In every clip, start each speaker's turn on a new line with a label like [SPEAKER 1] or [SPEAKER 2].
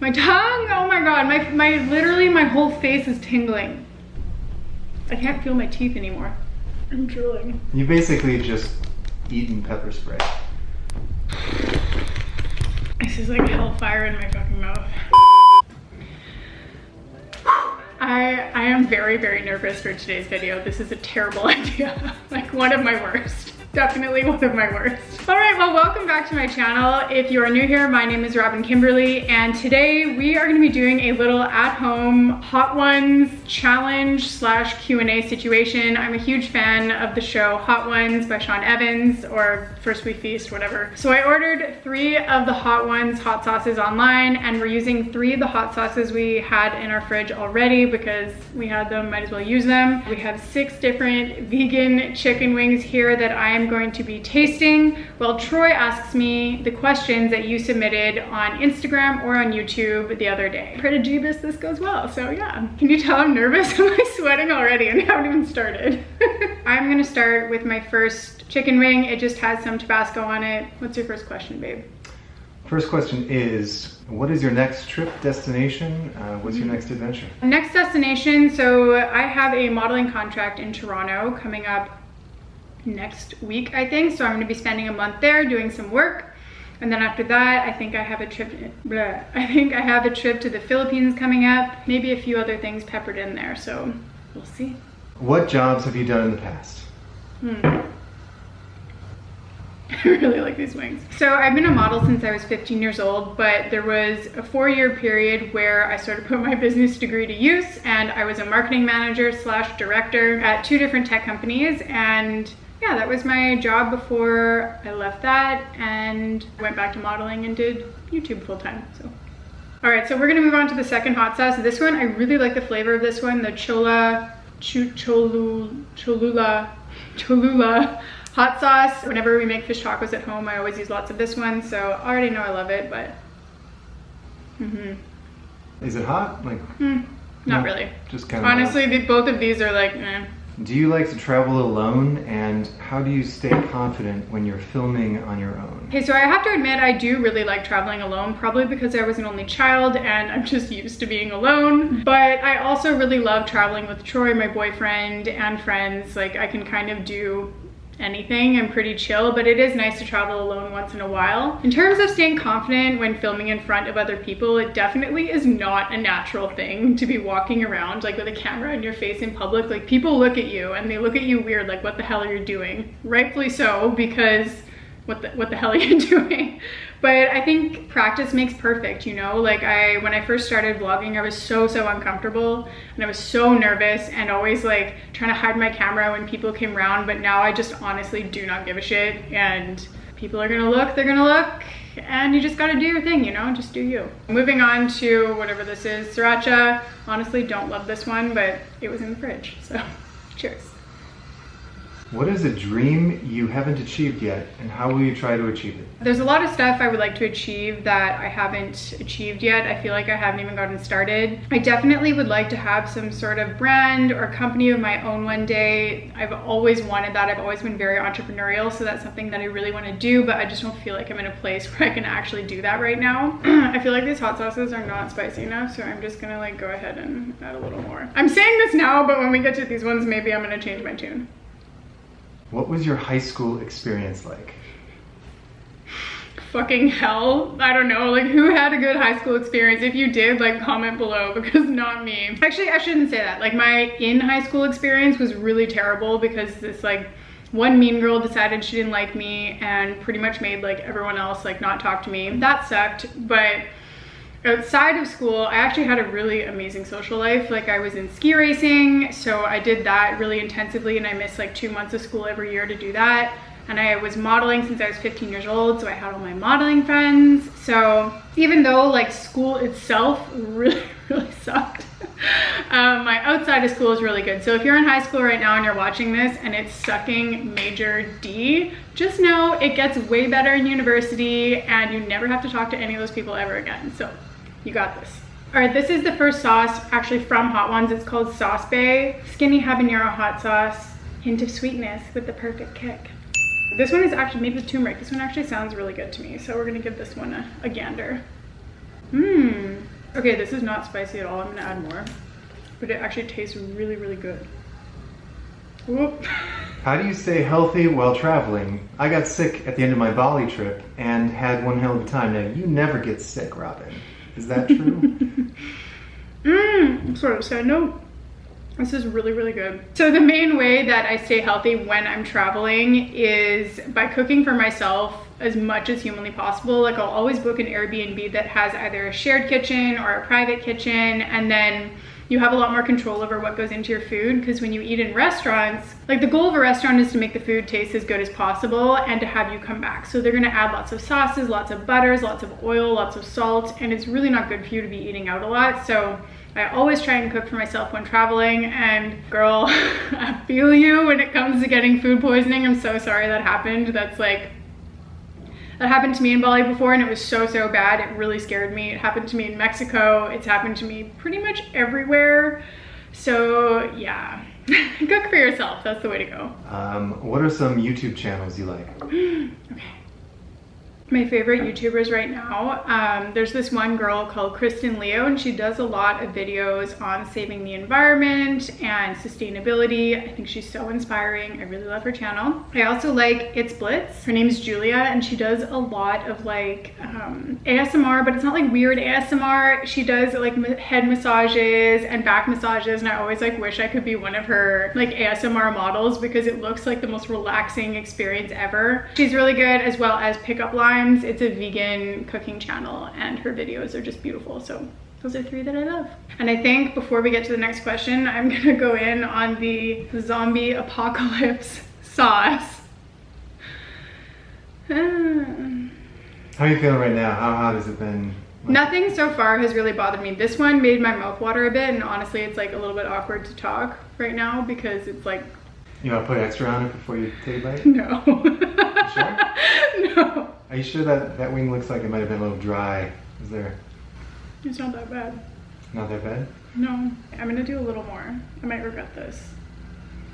[SPEAKER 1] My tongue, oh my God, literally my whole face is tingling. I can't feel my teeth anymore. I'm drooling.
[SPEAKER 2] You basically just eaten pepper spray.
[SPEAKER 1] This is like hellfire in my fucking mouth. I am very, very nervous for today's video. This is a terrible idea. Like one of my worst. Definitely one of my worst. All right, well, welcome back to my channel. If you are new here, my name is Robyn Kimberly, and today we are gonna be doing a little at-home Hot Ones challenge slash Q&A situation. I'm a huge fan of the show Hot Ones by Sean Evans, or First We Feast, whatever. So I ordered 3 of the Hot Ones hot sauces online, and we're using 3 of the hot sauces we had in our fridge already because we had them, might as well use them. We have 6 different vegan chicken wings here that I am going to be tasting while Troy asks me the questions that you submitted on Instagram or on YouTube the other day. Pray to Jeebus this goes well, so yeah. Can you tell I'm nervous? I'm like sweating already and I haven't even started. I'm gonna start with my first chicken wing. It just has some Tabasco on it. What's your first question, babe?
[SPEAKER 2] First question is, what is your next trip destination? What's your next adventure?
[SPEAKER 1] Next destination, so I have a modeling contract in Toronto coming up next week, I think. So I'm going to be spending a month there doing some work. And then after that, I think I have a trip, to the Philippines coming up. Maybe a few other things peppered in there, so we'll see.
[SPEAKER 2] What jobs have you done in the past?
[SPEAKER 1] I really like these wings. So I've been a model since I was 15 years old, but there was a 4-year period where I sort of put my business degree to use, and I was a marketing manager slash director at 2 different tech companies. And yeah, that was my job before I left that and went back to modeling and did YouTube full time. So, all right, so we're gonna move on to the second hot sauce. This one, I really like the flavor of this one, the Cholula hot sauce. Whenever we make fish tacos at home, I always use lots of this one, so I already know I love it, but
[SPEAKER 2] Is it hot? Like
[SPEAKER 1] not really.
[SPEAKER 2] Just kind of
[SPEAKER 1] honestly, both of these are like eh.
[SPEAKER 2] Do you like to travel alone, and how do you stay confident when you're filming on your own?
[SPEAKER 1] Okay, so I have to admit I do really like traveling alone, probably because I was an only child and I'm just used to being alone. But I also really love traveling with Troy, my boyfriend, and friends. Like I can kind of do anything. I'm pretty chill, but it is nice to travel alone once in a while. In terms of staying confident when filming in front of other people, it definitely is not a natural thing to be walking around like with a camera in your face in public. Like people look at you and they look at you weird, like what the hell are you doing? Rightfully so, because what the hell are you doing? But I think practice makes perfect, you know? Like when I first started vlogging, I was so uncomfortable and I was so nervous and always like trying to hide my camera when people came around. But now I just honestly do not give a shit, and people are gonna look, they're gonna look, and you just gotta do your thing, you know? Just do you. Moving on to whatever this is, sriracha. Honestly, don't love this one, but it was in the fridge, so cheers.
[SPEAKER 2] What is a dream you haven't achieved yet, and how will you try to achieve it?
[SPEAKER 1] There's a lot of stuff I would like to achieve that I haven't achieved yet. I feel like I haven't even gotten started. I definitely would like to have some sort of brand or company of my own one day. I've always wanted that. I've always been very entrepreneurial, so that's something that I really want to do, but I just don't feel like I'm in a place where I can actually do that right now. I feel like these hot sauces are not spicy enough, so I'm just gonna like go ahead and add a little more. I'm saying this now, but when we get to these ones, maybe I'm gonna change my tune.
[SPEAKER 2] What was your high school experience like?
[SPEAKER 1] Fucking hell. I don't know, like who had a good high school experience? If you did, like comment below, because not me. Actually, I shouldn't say that. Like my in high school experience was really terrible because this like one mean girl decided she didn't like me and pretty much made like everyone else like not talk to me. That sucked. But outside of school, I actually had a really amazing social life. Like I was in ski racing, so I did that really intensively, and I missed like 2 months of school every year to do that. And I was modeling since I was 15 years old, so I had all my modeling friends. So even though like school itself really sucked, my outside of school is really good. So if you're in high school right now and you're watching this and it's sucking major D, just know it gets way better in university and you never have to talk to any of those people ever again. So you got this. All right, this is the first sauce actually from Hot Ones. It's called Sauce Bay. Skinny habanero hot sauce, hint of sweetness with the perfect kick. This one is actually made with turmeric. This one actually sounds really good to me, so we're gonna give this one a gander. Okay, this is not spicy at all. I'm gonna add more. But it actually tastes really, really good. Whoop.
[SPEAKER 2] How do you stay healthy while traveling? I got sick at the end of my Bali trip and had one hell of a time. Now, you never get sick, Robyn. Is that true?
[SPEAKER 1] Sort of side note. This is really, really good. So the main way that I stay healthy when I'm traveling is by cooking for myself as much as humanly possible. Like, I'll always book an Airbnb that has either a shared kitchen or a private kitchen, and then you have a lot more control over what goes into your food, because when you eat in restaurants, like, the goal of a restaurant is to make the food taste as good as possible and to have you come back. So they're gonna add lots of sauces, lots of butters, lots of oil, lots of salt, and it's really not good for you to be eating out a lot. So I always try and cook for myself when traveling, and girl, I feel you when it comes to getting food poisoning. I'm so sorry that happened. That happened to me in Bali before, and it was so, so bad. It really scared me. It happened to me in Mexico. It's happened to me pretty much everywhere. So yeah, cook for yourself. That's the way to go.
[SPEAKER 2] What are some YouTube channels you like?
[SPEAKER 1] Okay. My favorite YouTubers right now, there's this one girl called Kristen Leo, and she does a lot of videos on saving the environment and sustainability. I think she's so inspiring. I really love her channel. I also like It's Blitz. Her name's Julia, and she does a lot of like ASMR, but it's not like weird ASMR. She does like head massages and back massages, and I always like wish I could be one of her like ASMR models, because it looks like the most relaxing experience ever. She's really good, as well as Pickup Lines. It's a vegan cooking channel, and her videos are just beautiful. So those are 3 that I love. And I think before we get to the next question, I'm gonna go in on the zombie apocalypse sauce.
[SPEAKER 2] How are you feeling right now? How hot has it been?
[SPEAKER 1] Nothing so far has really bothered me. This one made my mouth water a bit, and honestly it's like a little bit awkward to talk right now because it's like...
[SPEAKER 2] You want to put extra on it before you take a bite?
[SPEAKER 1] No.
[SPEAKER 2] You sure?
[SPEAKER 1] No.
[SPEAKER 2] Are you sure that wing looks like it might have been a little dry? Is there...
[SPEAKER 1] It's not that bad.
[SPEAKER 2] Not that bad?
[SPEAKER 1] No. I'm gonna do a little more. I might regret this.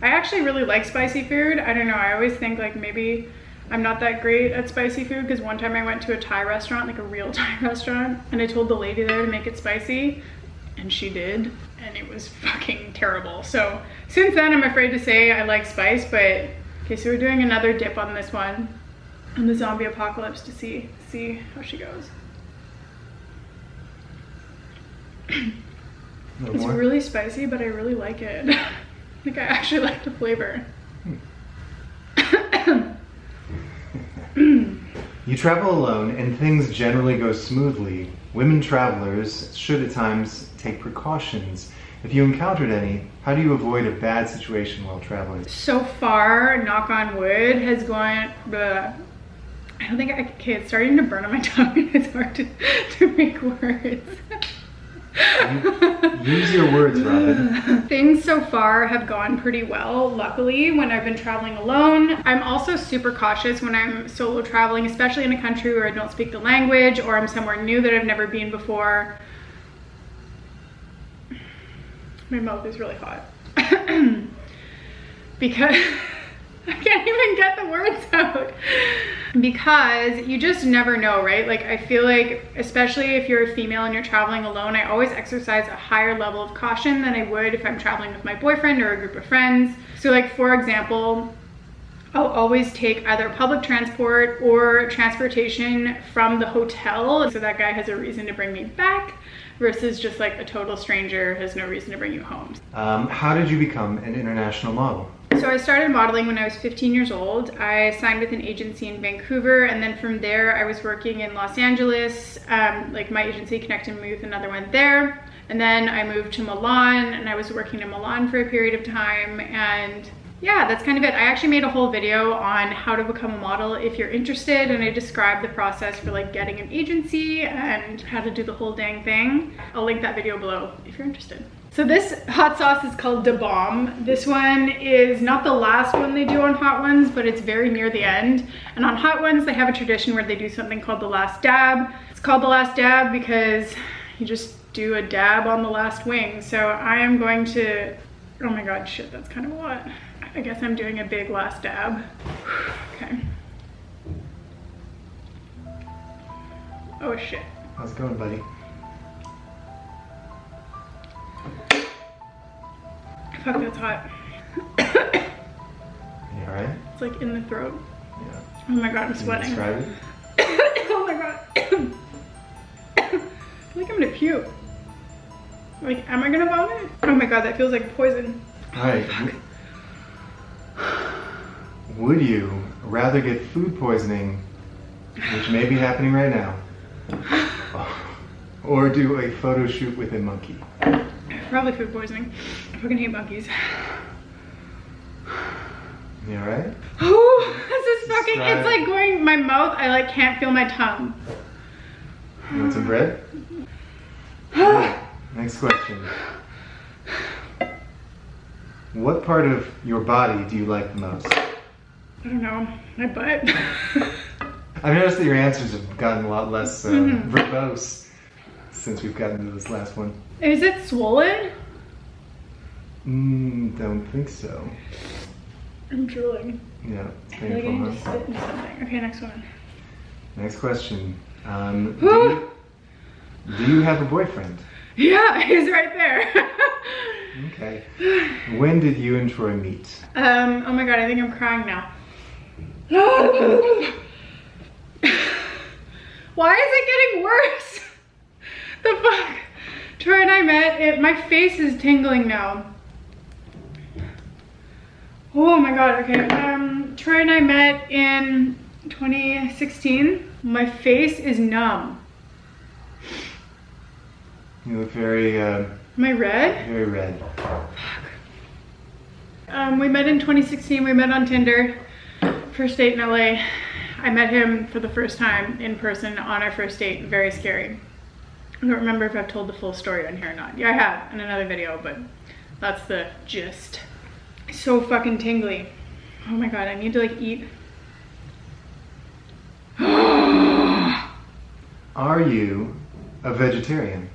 [SPEAKER 1] I actually really like spicy food. I don't know, I always think like maybe I'm not that great at spicy food, because one time I went to a Thai restaurant, like a real Thai restaurant, and I told the lady there to make it spicy, and she did, and it was fucking terrible. So since then I'm afraid to say I like spice, but okay, so we're doing another dip on this one, on the zombie apocalypse, to see how she goes. It's really spicy, but I really like it. Like, I actually like the flavor.
[SPEAKER 2] You travel alone and things generally go smoothly. Women travelers should at times take precautions. If you encountered any, how do you avoid a bad situation while traveling?
[SPEAKER 1] So far, knock on wood, has gone... I don't think okay, it's starting to burn on my tongue and it's hard to make words.
[SPEAKER 2] Use your words, Robyn.
[SPEAKER 1] Things so far have gone pretty well, luckily, when I've been traveling alone. I'm also super cautious when I'm solo traveling, especially in a country where I don't speak the language or I'm somewhere new that I've never been before. My mouth is really hot. Because I can't even get the words out. Because you just never know, right? Like, I feel like, especially if you're a female and you're traveling alone, I always exercise a higher level of caution than I would if I'm traveling with my boyfriend or a group of friends. So like, for example, I'll always take either public transport or transportation from the hotel, so that guy has a reason to bring me back, versus just like a total stranger has no reason to bring you home.
[SPEAKER 2] How did you become an international model?
[SPEAKER 1] So I started modeling when I was 15 years old. I signed with an agency in Vancouver, and then from there I was working in Los Angeles. Like, my agency connected me with another one there. And then I moved to Milan, and I was working in Milan for a period of time. And yeah, that's kind of it. I actually made a whole video on how to become a model if you're interested, and I described the process for like getting an agency and how to do the whole dang thing. I'll link that video below if you're interested. So this hot sauce is called Da Bomb. This one is not the last one they do on Hot Ones, but it's very near the end. And on Hot Ones, they have a tradition where they do something called the last dab. It's called the last dab because you just do a dab on the last wing. So I am going to, oh my God, shit, that's kind of a lot. I guess I'm doing a big last dab. Okay. Oh shit.
[SPEAKER 2] How's it going, buddy?
[SPEAKER 1] Fuck, that's hot.
[SPEAKER 2] You alright?
[SPEAKER 1] It's like in the throat.
[SPEAKER 2] Yeah.
[SPEAKER 1] Oh my god, I'm
[SPEAKER 2] Can you
[SPEAKER 1] sweating.
[SPEAKER 2] describe it?
[SPEAKER 1] Oh my god. I feel like I'm gonna puke. Like, am I gonna vomit? Oh my god, that feels like poison.
[SPEAKER 2] Alright. Would you rather get food poisoning, which may be happening right now, or do a photo shoot with a monkey?
[SPEAKER 1] Probably food poisoning. I fucking hate monkeys.
[SPEAKER 2] You alright?
[SPEAKER 1] Oh, this is fucking,
[SPEAKER 2] Describe.
[SPEAKER 1] it's like going, my mouth, I like can't feel my tongue.
[SPEAKER 2] You want some bread? Next question. What part of your body do you like the most?
[SPEAKER 1] I don't know, my butt.
[SPEAKER 2] I've noticed that your answers have gotten a lot less
[SPEAKER 1] Mhm.
[SPEAKER 2] verbose since we've gotten to this last one.
[SPEAKER 1] Is it swollen?
[SPEAKER 2] Don't think so.
[SPEAKER 1] I'm drooling.
[SPEAKER 2] Yeah, it's
[SPEAKER 1] I feel like I
[SPEAKER 2] painful,
[SPEAKER 1] need to
[SPEAKER 2] huh?
[SPEAKER 1] spit into something. Okay, next one.
[SPEAKER 2] Next question. Do you have a boyfriend?
[SPEAKER 1] Yeah, he's right there.
[SPEAKER 2] Okay. When did you and Troy meet?
[SPEAKER 1] Oh my god, I think I'm crying now. Why is it getting worse? The fuck? Troy and I met, my face is tingling now. Oh my god, okay. Troy and I met in 2016. My face is numb.
[SPEAKER 2] You look very,
[SPEAKER 1] Am I red?
[SPEAKER 2] very red.
[SPEAKER 1] We met in 2016. We met on Tinder. First date in LA. I met him for the first time in person on our first date. Very scary. I don't remember if I've told the full story on here or not. Yeah, I have in another video, but that's the gist. So fucking tingly. Oh my god, I need to like eat.
[SPEAKER 2] Are you a vegetarian?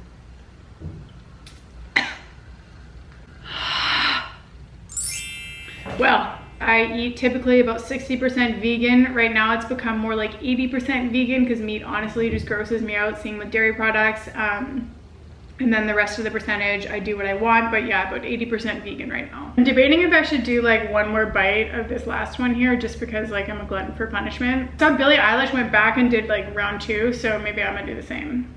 [SPEAKER 1] Well, I eat typically about 60% vegan. Right now it's become more like 80% vegan because meat honestly just grosses me out, seeing with dairy products. And then the rest of the percentage, I do what I want, but yeah, about 80% vegan right now. I'm debating if I should do like one more bite of this last one here just because like I'm a glutton for punishment. So Billie Eilish went back and did like round 2, so maybe I'm gonna do the same.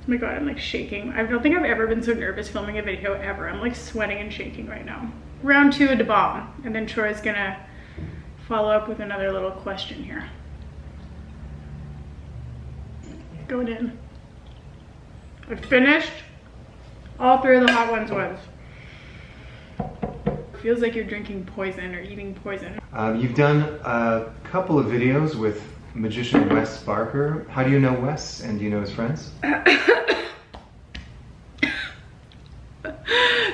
[SPEAKER 1] Oh my god, I'm like shaking. I don't think I've ever been so nervous filming a video ever. I'm like sweating and shaking right now. Round 2 of the bomb, and then Troy's gonna follow up with another little question here. Going in. I finished all 3 of the hot ones once. Feels like you're drinking poison or eating poison.
[SPEAKER 2] You've done a couple of videos with magician Wes Barker. How do you know Wes, and do you know his friends?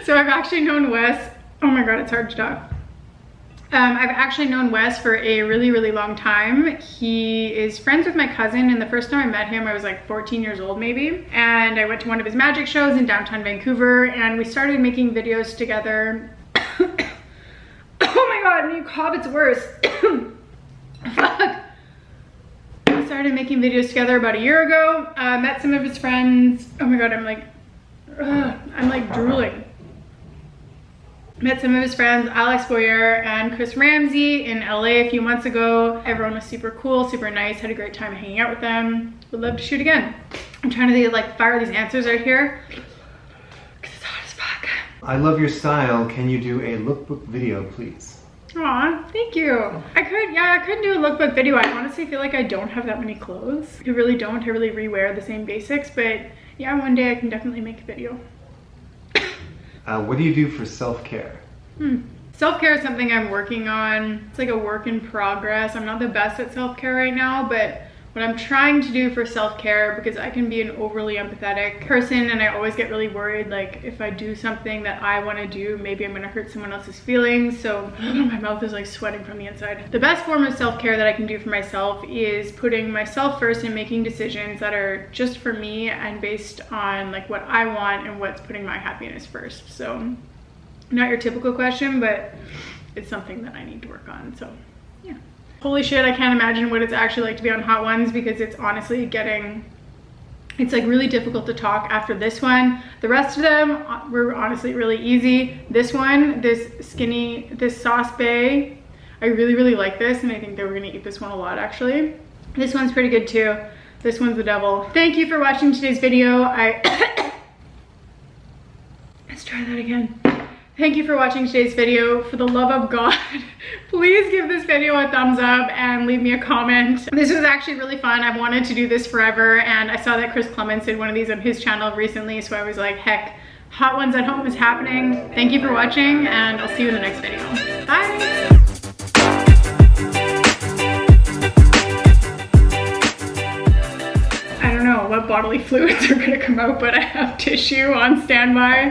[SPEAKER 1] So I've actually known Wes. Oh my god, it's hard to talk. I've actually known Wes for a really, really long time. He is friends with my cousin, and the first time I met him, I was like 14 years old maybe. And I went to one of his magic shows in downtown Vancouver, and we started making videos together. Oh my god, when you cough, it's worse. Fuck. We started making videos together about a year ago. Met some of his friends. Oh my god, I'm like drooling. Met some of his friends, Alex Boyer and Chris Ramsey in LA a few months ago. Everyone was super cool, super nice, had a great time hanging out with them. Would love to shoot again. I'm trying to like fire these answers out here because it's hot as fuck.
[SPEAKER 2] I love your style. Can you do a lookbook video, please?
[SPEAKER 1] Aw, thank you. I could do a lookbook video. I honestly feel like I don't have that many clothes. I really don't. I really rewear the same basics, but yeah, one day I can definitely make a video.
[SPEAKER 2] What do you do for self-care?
[SPEAKER 1] Self-care is something I'm working on. It's like a work in progress. I'm not the best at self-care right now, but what I'm trying to do for self-care, because I can be an overly empathetic person and I always get really worried, like if I do something that I want to do, maybe I'm going to hurt someone else's feelings. So my mouth is like sweating from the inside. The best form of self-care that I can do for myself is putting myself first and making decisions that are just for me and based on like what I want and what's putting my happiness first. So not your typical question, but it's something that I need to work on. So yeah. Holy shit, I can't imagine what it's actually like to be on Hot Ones because it's honestly getting It's like really difficult to talk after this one. The rest of them were honestly really easy. This one, this Sauce Bay, I really like this, and I think that we're gonna eat this one a lot actually. This one's pretty good too. This one's the devil. Thank you for watching today's video. Let's try that again. Thank you for watching today's video. For the love of God, please give this video a thumbs up and leave me a comment. This was actually really fun. I've wanted to do this forever, and I saw that Chris Clements did one of these on his channel recently, so I was like, heck, Hot Ones at Home is happening. Thank you for watching, and I'll see you in the next video. Bye! I don't know what bodily fluids are gonna come out, but I have tissue on standby.